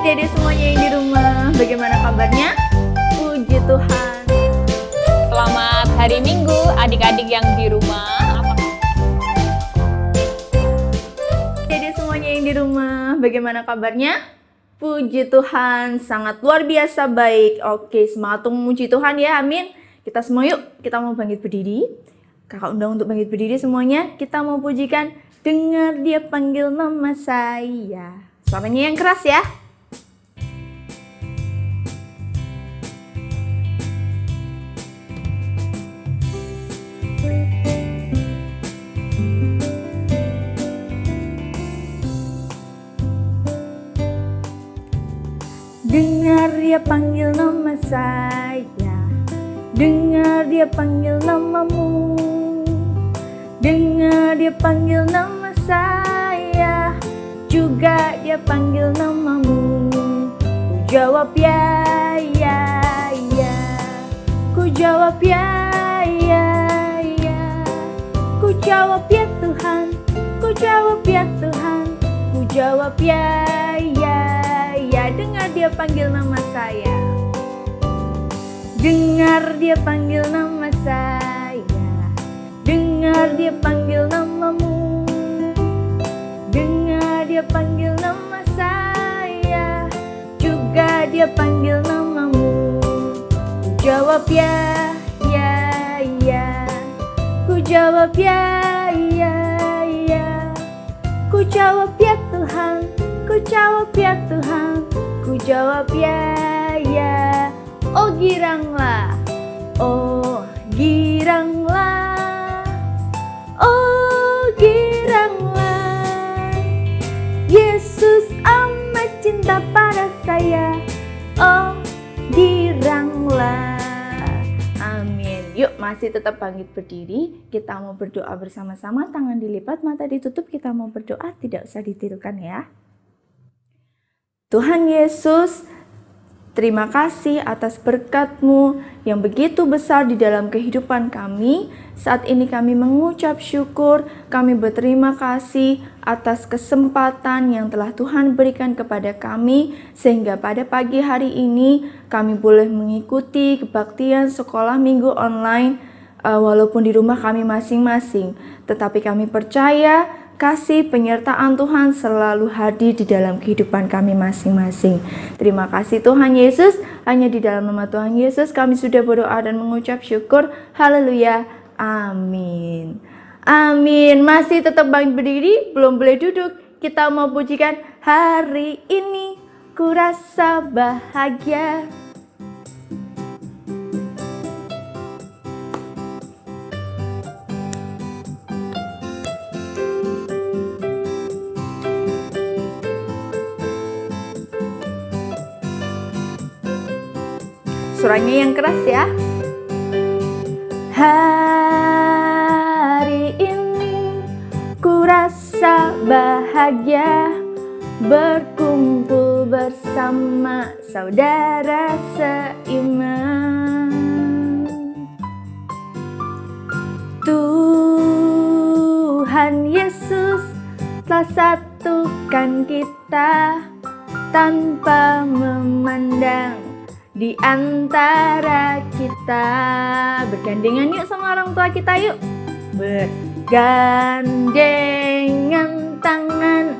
Adik-adik semuanya yang di rumah, bagaimana kabarnya? Puji Tuhan. Selamat hari Minggu, adik-adik yang di rumah. Adik-adik semuanya yang di rumah, bagaimana kabarnya? Puji Tuhan, sangat luar biasa baik. Oke, semangat untuk memuji Tuhan ya, amin. Kita semua yuk, kita mau bangkit berdiri. Kakak undang untuk bangkit berdiri semuanya. Kita mau pujikan, dengar dia panggil nama saya. Suaranya yang keras ya. Dengar dia panggil nama saya, dengar dia panggil namamu, dengar dia panggil nama saya, juga dia panggil namamu. Ku jawab ya, ya, ya. Ku jawab ya, ya, ya. Ku jawab ya Tuhan, ku jawab ya Tuhan, ku jawab ya, ya. Dengar dia panggil nama saya, dengar dia panggil nama saya, dengar dia panggil namamu, dengar dia panggil nama saya, juga dia panggil namamu. Ku jawab ya, ya, ya. Ku jawab ya, ya, ya. Ku jawab ya Tuhan, ku jawab ya Tuhan, ku jawab ya, ya. Oh giranglah, oh giranglah, oh giranglah. Yesus amat cinta pada saya, oh giranglah. Amin. Yuk masih tetap bangkit berdiri. Kita mau berdoa bersama-sama, tangan dilipat, mata ditutup. Kita mau berdoa, tidak usah ditirukan ya. Tuhan Yesus, terima kasih atas berkat-Mu yang begitu besar di dalam kehidupan kami. Saat ini kami mengucap syukur, kami berterima kasih atas kesempatan yang telah Tuhan berikan kepada kami, sehingga pada pagi hari ini kami boleh mengikuti kebaktian sekolah minggu online, walaupun di rumah kami masing-masing. Tetapi kami percaya kasih penyertaan Tuhan selalu hadir di dalam kehidupan kami masing-masing. Terima kasih Tuhan Yesus. Hanya di dalam nama Tuhan Yesus kami sudah berdoa dan mengucap syukur. Haleluya. Amin. Amin. Masih tetap bangkit berdiri, belum boleh duduk. Kita mau pujikan hari ini ku rasa bahagia. Suaranya yang keras ya. Hari ini ku rasa bahagia, berkumpul bersama saudara seiman. Tuhan Yesus telah satukan kita tanpa memandang di antara kita. Bergandengan yuk sama orang tua kita yuk. Bergandengan tangan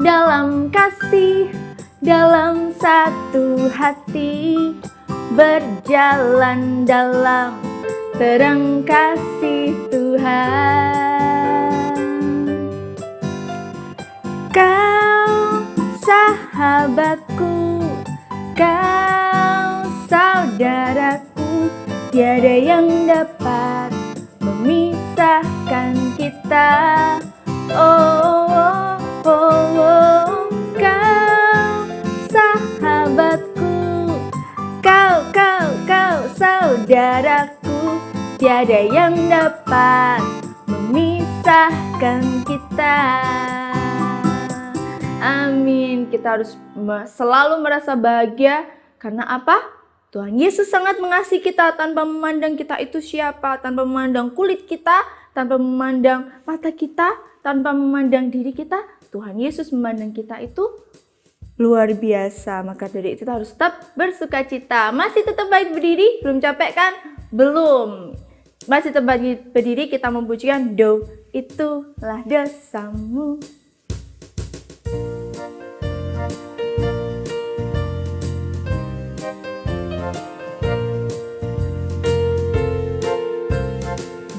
dalam kasih, dalam satu hati, berjalan dalam terang kasih Tuhan. Kau sahabatku, kau saudaraku, tiada yang dapat memisahkan kita. Oh, oh, oh, oh. Kau sahabatku, kau saudaraku, tiada yang dapat memisahkan kita. Amin. Kita harus selalu merasa bahagia. Karena apa? Tuhan Yesus sangat mengasihi kita tanpa memandang kita itu siapa, tanpa memandang kulit kita, tanpa memandang mata kita, tanpa memandang diri kita. Tuhan Yesus memandang kita itu Luar biasa, maka dari itu kita harus tetap bersukacita. Masih tetap baik berdiri? Belum capek kan? Belum. Masih tetap baik berdiri, kita mempujikan do itulah dosamu.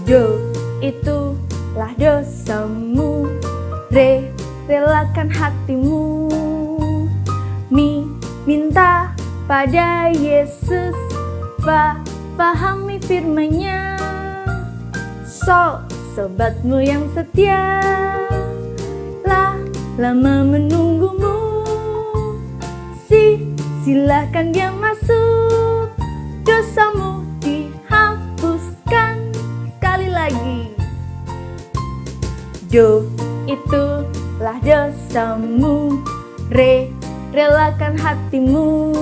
Do itulah dosamu, re relakan hatimu, mi minta pada Yesus, pahami firman-Nya, so sobatmu yang setia, lama menunggumu, silakan dia masuk, dosamu dihapuskan. Sekali lagi, do itulah dosamu, re relakan hatimu,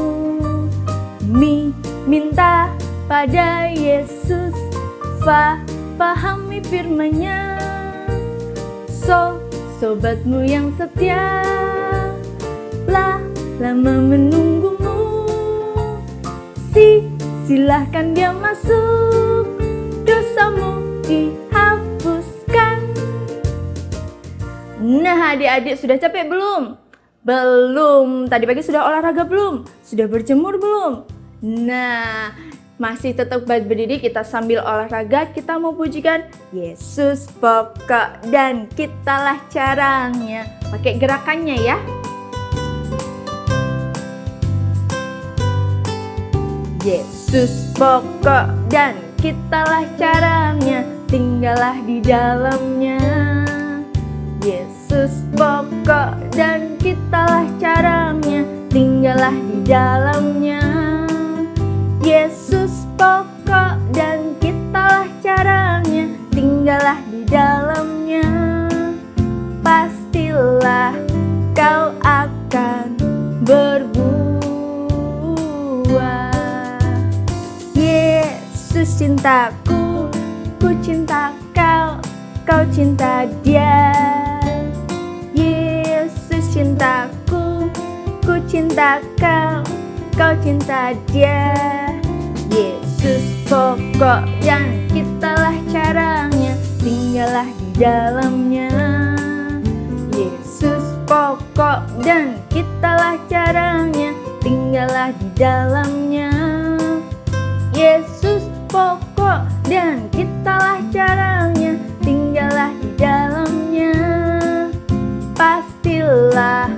mi minta pada Yesus, pahami firman-Nya, so sobatmu yang setia, lama menunggumu, silahkan dia masuk, dosamu dihapuskan. Nah, adik-adik sudah capek belum? Belum. Tadi pagi sudah olahraga belum? Sudah berjemur belum? Nah, masih tetap baik berdiri, kita sambil olahraga, kita mau pujikan Yesus pokok dan kitalah caranya. Pakai gerakannya ya. Yesus pokok dan kitalah caranya, tinggallah di dalamnya. Yesus pokok dan kitalah caranya, tinggallah di dalamnya. Yesus pokok dan kitalah caranya, tinggallah di dalamnya. Pastilah kau akan berbuah. Yesus cintaku, ku cinta kau, kau cinta dia. Yesus cintaku, ku cinta kau, kau cinta dia. Yesus pokok dan kitalah caranya, tinggallah di dalamnya. Yesus pokok dan kitalah caranya, tinggallah di dalamnya. Yesus pokok dan kitalah caranya, tinggallah di dalamnya. Pastilah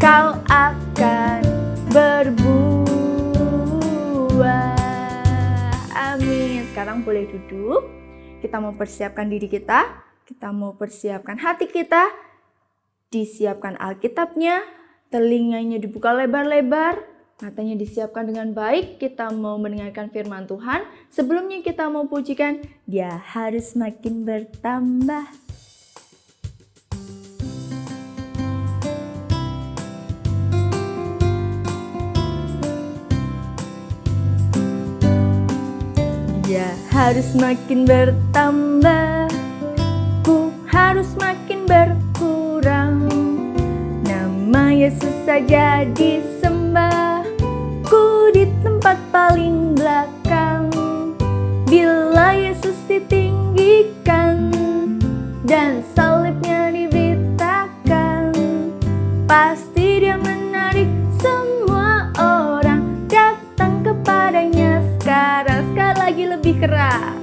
kau akan berbuah. Amin. Sekarang boleh duduk. Kita mau persiapkan diri kita. Kita mau persiapkan hati kita. Disiapkan Alkitabnya. Telinganya dibuka lebar-lebar. Matanya disiapkan dengan baik. Kita mau mendengarkan firman Tuhan. Sebelumnya kita mau pujikan Dia harus makin bertambah. Dia harus makin bertambah, ku harus makin berkurang. Nama Yesus saja disembah, ku di tempat paling belakang. Bila Yesus ditinggikan dan salibnya diberitakan, pasti Dia menarik semua orang datang kepadanya sekarang. Sekali lagi lebih keras.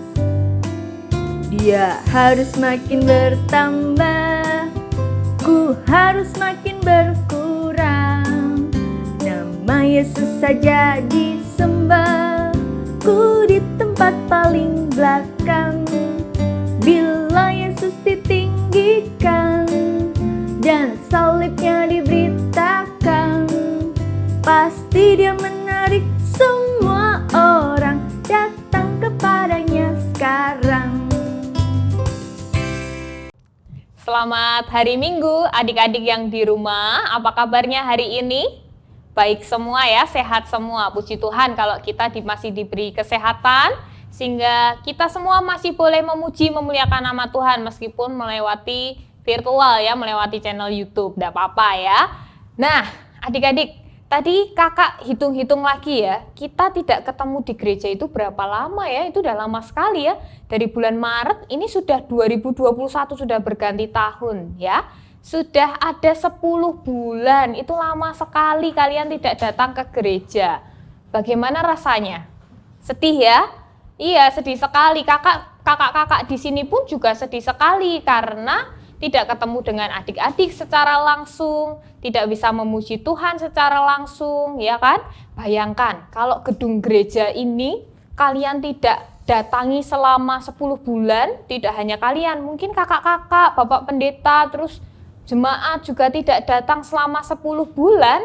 Dia harus makin bertambah, ku harus makin berkurang. Nama Yesus saja disembah, ku di tempat paling belakang. Bila Yesus ditinggikan dan salibnya diberitakan, pasti Dia menarik semua orang datang kepadanya sekarang. Selamat hari Minggu adik-adik yang di rumah. Apa kabarnya hari ini? Baik semua ya, sehat semua. Puji Tuhan kalau kita masih diberi kesehatan, sehingga kita semua masih boleh memuji, memuliakan nama Tuhan meskipun melewati virtual ya, melewati channel YouTube. Tidak apa-apa ya. Nah, Adik-adik, tadi kakak hitung-hitung lagi ya, kita tidak ketemu di gereja itu berapa lama ya, itu udah lama sekali ya. Dari bulan Maret, ini sudah 2021, sudah berganti tahun ya. Sudah ada 10 bulan, itu lama sekali kalian tidak datang ke gereja. Bagaimana rasanya? Sedih ya? Iya, sedih sekali. Kakak-kakak di sini pun juga sedih sekali karena tidak ketemu dengan adik-adik secara langsung, tidak bisa memuji Tuhan secara langsung, ya kan? Bayangkan kalau gedung gereja ini kalian tidak datangi selama 10 bulan, tidak hanya kalian, mungkin kakak-kakak, bapak pendeta, terus jemaat juga tidak datang selama 10 bulan,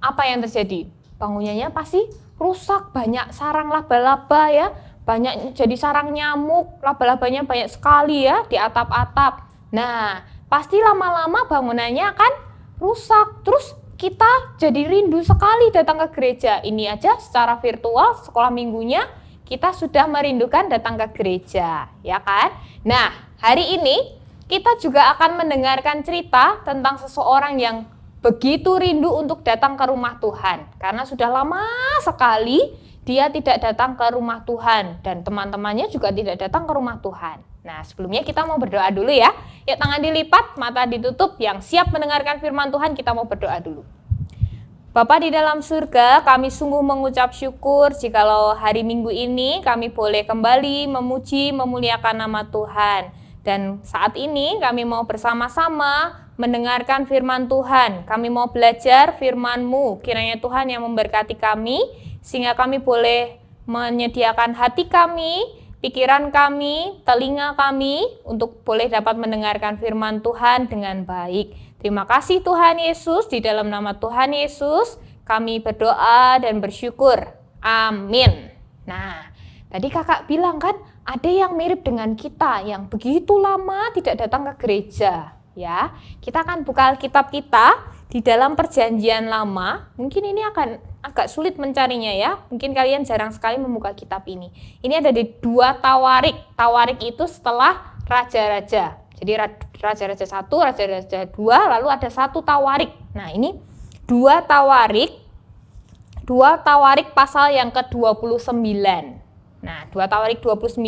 apa yang terjadi? Bangunannya pasti rusak, banyak sarang laba-laba ya, banyak jadi sarang nyamuk, laba-labanya banyak sekali ya di atap-atap. Nah, pasti lama-lama bangunannya akan rusak. Terus kita jadi rindu sekali datang ke gereja. Ini aja secara virtual sekolah minggunya kita sudah merindukan datang ke gereja, ya kan? Nah, hari ini kita juga akan mendengarkan cerita tentang seseorang yang begitu rindu untuk datang ke rumah Tuhan. Karena sudah lama sekali dia tidak datang ke rumah Tuhan dan teman-temannya juga tidak datang ke rumah Tuhan. Nah, sebelumnya kita mau berdoa dulu ya. Yuk, tangan dilipat, mata ditutup. Yang siap mendengarkan firman Tuhan, kita mau berdoa dulu. Bapa di dalam surga, kami sungguh mengucap syukur jikalau hari Minggu ini kami boleh kembali memuji, memuliakan nama Tuhan. Dan saat ini kami mau bersama-sama mendengarkan firman Tuhan. Kami mau belajar firman-Mu. Kiranya Tuhan yang memberkati kami, sehingga kami boleh menyediakan hati kami, pikiran kami, telinga kami, untuk boleh dapat mendengarkan firman Tuhan dengan baik. Terima kasih Tuhan Yesus, di dalam nama Tuhan Yesus, kami berdoa dan bersyukur. Amin. Nah, tadi kakak bilang kan, ada yang mirip dengan kita yang begitu lama tidak datang ke gereja, ya. Kita akan buka Alkitab kita di dalam Perjanjian Lama. Mungkin ini akan agak sulit mencarinya ya. Mungkin kalian jarang sekali membuka kitab ini. Ini ada di 2 Tawarik. Tawarik itu setelah raja-raja. Jadi raja-raja 1, raja-raja 2, lalu ada 1 Tawarik. Nah, ini 2 Tawarik. 2 Tawarik pasal yang ke-29. Nah, 2 Tawarik 29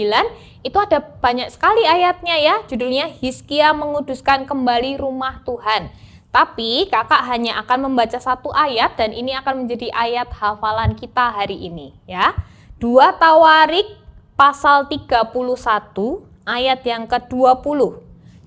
itu ada banyak sekali ayatnya ya. Judulnya Hizkia menguduskan kembali rumah Tuhan. Tapi kakak hanya akan membaca 1 ayat dan ini akan menjadi ayat hafalan kita hari ini ya. 2 Tawarik pasal 31 ayat yang ke-20.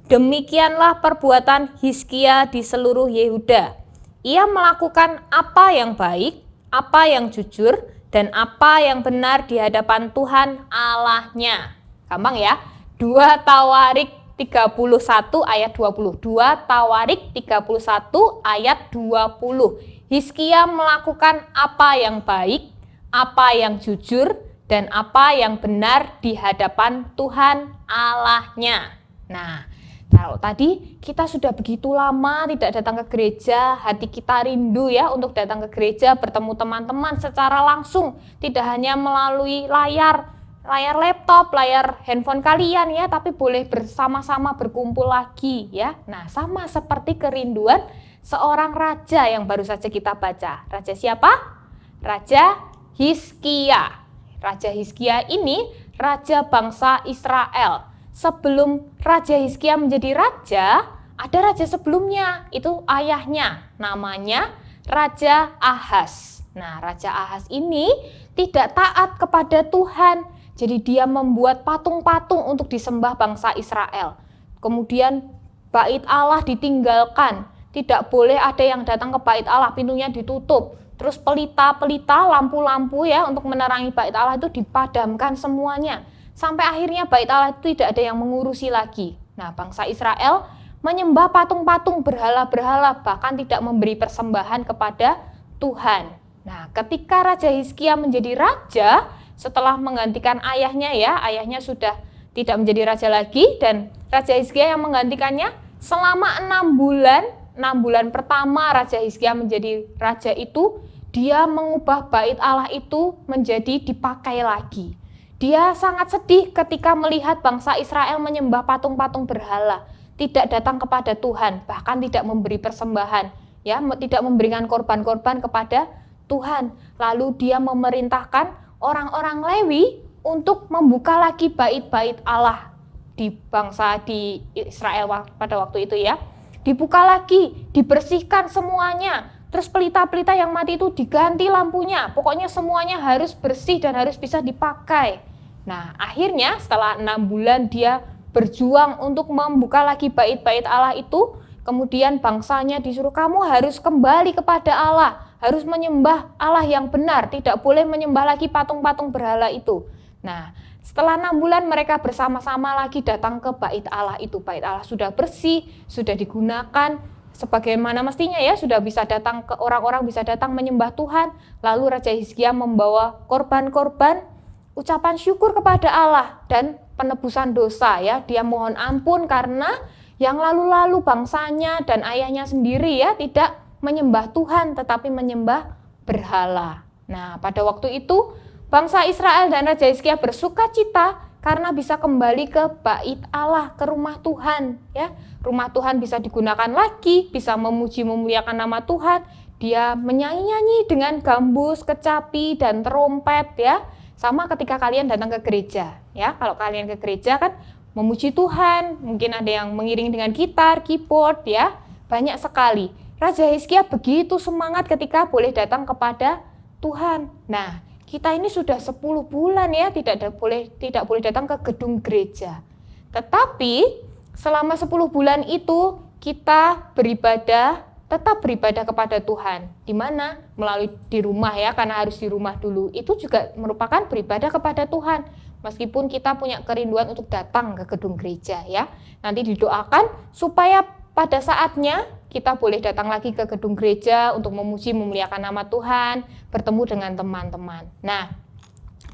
Demikianlah perbuatan Hizkia di seluruh Yehuda. Ia melakukan apa yang baik, apa yang jujur, dan apa yang benar di hadapan Tuhan Allahnya. Gampang ya. 2 Tawarik 31 ayat 20. 2 Tawarik 31 ayat 20. Hizkia melakukan apa yang baik, apa yang jujur, dan apa yang benar di hadapan Tuhan Allahnya. Nah, kalau tadi kita sudah begitu lama tidak datang ke gereja, hati kita rindu ya untuk datang ke gereja, bertemu teman-teman secara langsung, tidak hanya melalui layar laptop, layar handphone kalian ya, tapi boleh bersama-sama berkumpul lagi ya. Nah, sama seperti kerinduan seorang raja yang baru saja kita baca. Raja siapa? Raja Hizkia. Raja Hizkia ini raja bangsa Israel. Sebelum Raja Hizkia menjadi raja, ada raja sebelumnya, itu ayahnya, namanya Raja Ahaz. Nah, Raja Ahaz ini tidak taat kepada Tuhan, jadi dia membuat patung-patung untuk disembah bangsa Israel. Kemudian bait Allah ditinggalkan, tidak boleh ada yang datang ke bait Allah, pintunya ditutup. Terus pelita-pelita, lampu-lampu ya untuk menerangi bait Allah itu dipadamkan semuanya. Sampai akhirnya bait Allah itu tidak ada yang mengurusi lagi. Nah, bangsa Israel menyembah patung-patung, berhala-berhala, bahkan tidak memberi persembahan kepada Tuhan. Nah, ketika Raja Hizkia menjadi raja, setelah menggantikan ayahnya ya, ayahnya sudah tidak menjadi raja lagi, dan Raja Hizkia yang menggantikannya selama 6 bulan. 6 bulan pertama Raja Hizkia menjadi raja itu, dia mengubah bait Allah itu menjadi dipakai lagi. Dia sangat sedih ketika melihat bangsa Israel menyembah patung-patung berhala, tidak datang kepada Tuhan, bahkan tidak memberi persembahan. ya, tidak memberikan korban-korban kepada Tuhan. Lalu dia memerintahkan orang-orang Lewi untuk membuka lagi bait-bait Allah di bangsa di Israel pada waktu itu ya. Dibuka lagi, dibersihkan semuanya. Terus pelita-pelita yang mati itu diganti lampunya. Pokoknya semuanya harus bersih dan harus bisa dipakai. Nah, akhirnya setelah 6 bulan dia berjuang untuk membuka lagi bait-bait Allah itu, kemudian bangsanya disuruh, kamu harus kembali kepada Allah, harus menyembah Allah yang benar, tidak boleh menyembah lagi patung-patung berhala itu. Nah, setelah 6 bulan mereka bersama-sama lagi datang ke bait Allah itu. Bait Allah sudah bersih, sudah digunakan sebagaimana mestinya ya, sudah bisa datang ke orang-orang, bisa datang menyembah Tuhan. Lalu Raja Hizkia membawa korban-korban ucapan syukur kepada Allah dan penebusan dosa ya. Dia mohon ampun karena yang lalu-lalu bangsanya dan ayahnya sendiri ya tidak menyembah Tuhan tetapi menyembah berhala. Nah, pada waktu itu bangsa Israel dan Raja Hizkia bersuka cita karena bisa kembali ke bait Allah, ke rumah Tuhan ya. Rumah Tuhan bisa digunakan lagi, bisa memuji memuliakan nama Tuhan. Dia menyanyi-nyanyi dengan gambus, kecapi dan trompet ya. Sama ketika kalian datang ke gereja ya. Kalau kalian ke gereja kan memuji Tuhan, mungkin ada yang mengiring dengan gitar, keyboard ya. Banyak sekali. Raja Hizkia begitu semangat ketika boleh datang kepada Tuhan. Nah, kita ini sudah 10 bulan ya tidak boleh datang ke gedung gereja. Tetapi selama 10 bulan itu kita beribadah, tetap beribadah kepada Tuhan. Di mana? Melalui di rumah ya, karena harus di rumah dulu. Itu juga merupakan beribadah kepada Tuhan. Meskipun kita punya kerinduan untuk datang ke gedung gereja ya. Nanti didoakan supaya pada saatnya kita boleh datang lagi ke gedung gereja untuk memuji memuliakan nama Tuhan, bertemu dengan teman-teman. Nah,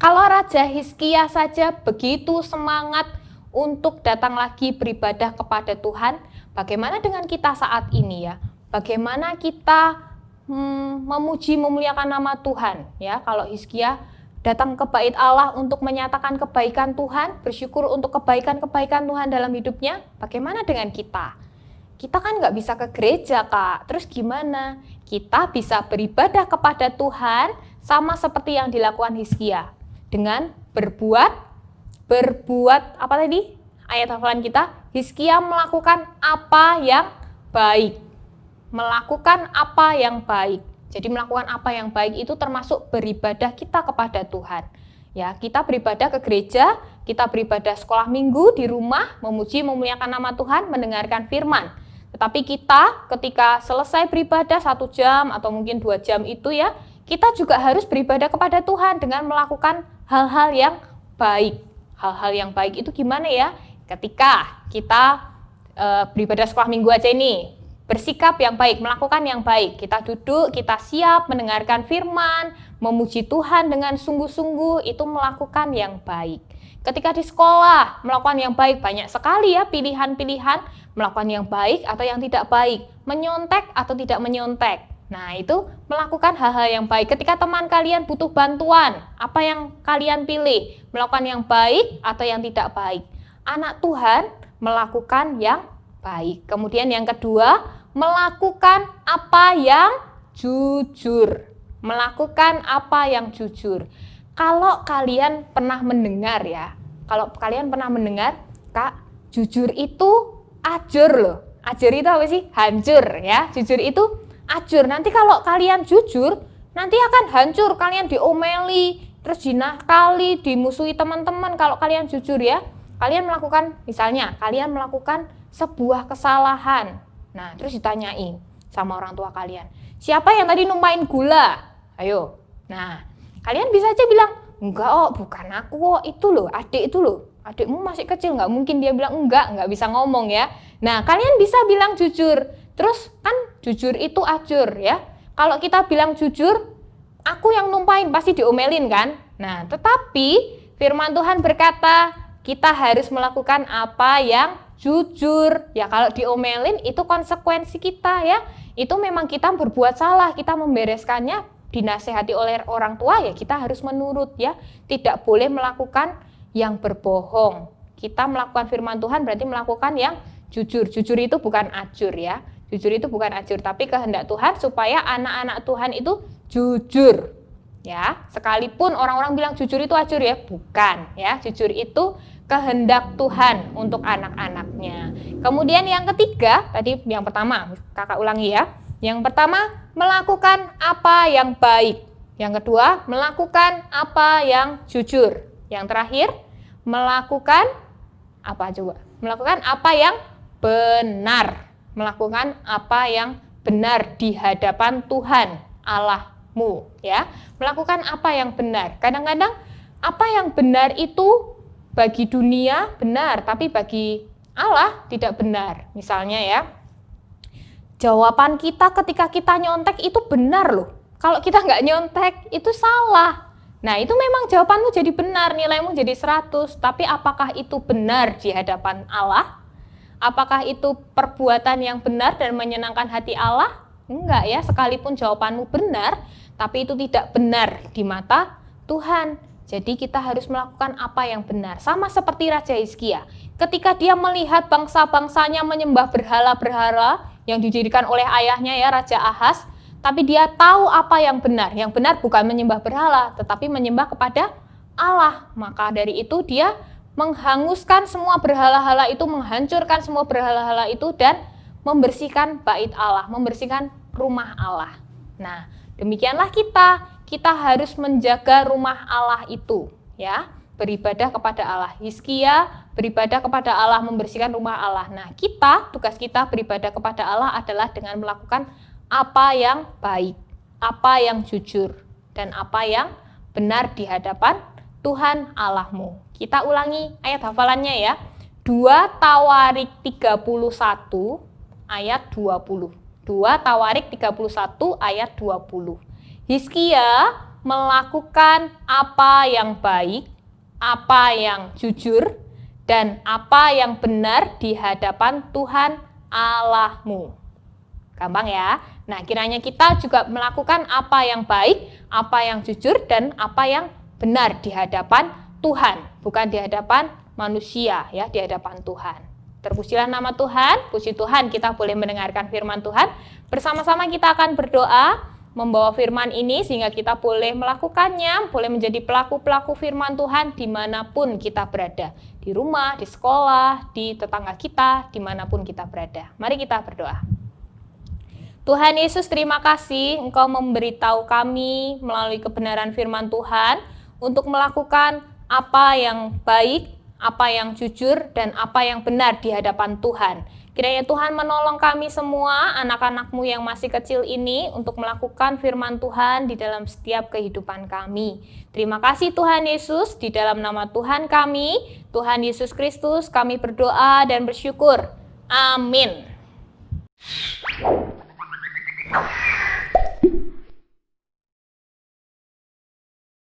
kalau Raja Hizkia saja begitu semangat untuk datang lagi beribadah kepada Tuhan, bagaimana dengan kita saat ini ya? Bagaimana kita memuji memuliakan nama Tuhan ya? Kalau Hizkia datang ke bait Allah untuk menyatakan kebaikan Tuhan, bersyukur untuk kebaikan-kebaikan Tuhan dalam hidupnya, bagaimana dengan kita? Kita kan nggak bisa ke gereja, Kak. Terus gimana? Kita bisa beribadah kepada Tuhan sama seperti yang dilakukan Hizkia. Dengan berbuat apa tadi? Ayat hafalan kita, Hizkia melakukan apa yang baik. Melakukan apa yang baik. Jadi melakukan apa yang baik itu termasuk beribadah kita kepada Tuhan. Ya, kita beribadah ke gereja, kita beribadah sekolah minggu di rumah, memuji memuliakan nama Tuhan, mendengarkan firman. Tetapi kita ketika selesai beribadah 1 jam atau mungkin 2 jam itu ya, kita juga harus beribadah kepada Tuhan dengan melakukan hal-hal yang baik. Hal-hal yang baik itu gimana ya? Ketika kita beribadah sekolah minggu aja ini, bersikap yang baik, melakukan yang baik. Kita duduk, kita siap mendengarkan firman, memuji Tuhan dengan sungguh-sungguh, itu melakukan yang baik. Ketika di sekolah, melakukan yang baik, banyak sekali ya pilihan-pilihan, melakukan yang baik atau yang tidak baik, menyontek atau tidak menyontek. Nah, itu melakukan hal-hal yang baik. Ketika teman kalian butuh bantuan, apa yang kalian pilih? Melakukan yang baik atau yang tidak baik? Anak Tuhan melakukan yang baik. Kemudian yang kedua, melakukan apa yang jujur. Melakukan apa yang jujur. Kalau kalian pernah mendengar ya, Kak, jujur itu ajur loh. Ajur itu apa sih? Hancur ya. Jujur itu ajur. Nanti kalau kalian jujur, nanti akan hancur. Kalian diomeli, terus dinakali, dimusuhi teman-teman. Kalau kalian jujur ya, kalian melakukan sebuah kesalahan. Nah, terus ditanyain sama orang tua kalian, siapa yang tadi numpain gula? Ayo. Nah, kalian bisa aja bilang, enggak bukan aku itu loh, adik itu loh. Adikmu masih kecil, nggak mungkin dia bilang nggak bisa ngomong ya. Nah, kalian bisa bilang jujur. Terus kan jujur itu ajur ya. Kalau kita bilang jujur, aku yang numpain, pasti diomelin kan. Nah, tetapi firman Tuhan berkata, kita harus melakukan apa yang jujur. Ya, kalau diomelin itu konsekuensi kita ya. Itu memang kita berbuat salah, kita membereskannya, dinasehati oleh orang tua ya kita harus menurut ya. Tidak boleh melakukan yang berbohong. Kita melakukan firman Tuhan berarti melakukan yang jujur. Jujur itu bukan ajur ya. Jujur itu bukan ajur, tapi kehendak Tuhan supaya anak-anak Tuhan itu jujur. Ya, sekalipun orang-orang bilang jujur itu ajur ya, bukan ya. Jujur itu kehendak Tuhan untuk anak-anaknya. Kemudian yang ketiga, tadi yang pertama, kakak ulangi ya. Yang pertama, melakukan apa yang baik. Yang kedua, melakukan apa yang jujur. Yang terakhir, melakukan apa coba? Melakukan apa yang benar. Melakukan apa yang benar di hadapan Tuhan Allahmu, ya. Melakukan apa yang benar. Kadang-kadang apa yang benar itu bagi dunia benar, tapi bagi Allah tidak benar. Misalnya ya, jawaban kita ketika kita nyontek itu benar loh. Kalau kita nggak nyontek itu salah. Nah, itu memang jawabanmu jadi benar, nilaimu jadi 100. Tapi apakah itu benar di hadapan Allah? Apakah itu perbuatan yang benar dan menyenangkan hati Allah? Enggak ya, sekalipun jawabanmu benar, tapi itu tidak benar di mata Tuhan. Jadi kita harus melakukan apa yang benar. Sama seperti Raja Hizkia. Ketika dia melihat bangsa-bangsanya menyembah berhala-berhala yang didirikan oleh ayahnya ya, Raja Ahaz, tapi dia tahu apa yang benar. Yang benar bukan menyembah berhala, tetapi menyembah kepada Allah. Maka dari itu dia menghanguskan semua berhala-hala itu, menghancurkan semua berhala-hala itu, dan membersihkan bait Allah, membersihkan rumah Allah. Nah, demikianlah kita harus menjaga rumah Allah itu, ya, beribadah kepada Allah. Hizkia beribadah kepada Allah, membersihkan rumah Allah. Nah, tugas kita beribadah kepada Allah adalah dengan melakukan apa yang baik, apa yang jujur, dan apa yang benar di hadapan Tuhan Allahmu. Kita ulangi ayat hafalannya ya. 2 Tawarik 31 ayat 20. 2 Tawarik 31 ayat 20. Hizkia melakukan apa yang baik, apa yang jujur, dan apa yang benar di hadapan Tuhan Allahmu. Gampang ya. Nah, kiranya kita juga melakukan apa yang baik, apa yang jujur, dan apa yang benar di hadapan Tuhan, bukan di hadapan manusia ya, di hadapan Tuhan. Terpujilah nama Tuhan, puji Tuhan kita boleh mendengarkan firman Tuhan. Bersama-sama kita akan berdoa membawa firman ini sehingga kita boleh melakukannya, boleh menjadi pelaku-pelaku firman Tuhan dimanapun kita berada. Di rumah, di sekolah, di tetangga kita, dimanapun kita berada. Mari kita berdoa. Tuhan Yesus, terima kasih Engkau memberitahu kami melalui kebenaran firman Tuhan untuk melakukan apa yang baik, apa yang jujur, dan apa yang benar di hadapan Tuhan. Kiranya Tuhan menolong kami semua, anak-anak-Mu yang masih kecil ini, untuk melakukan firman Tuhan di dalam setiap kehidupan kami. Terima kasih Tuhan Yesus, di dalam nama Tuhan kami, Tuhan Yesus Kristus, kami berdoa dan bersyukur. Amin.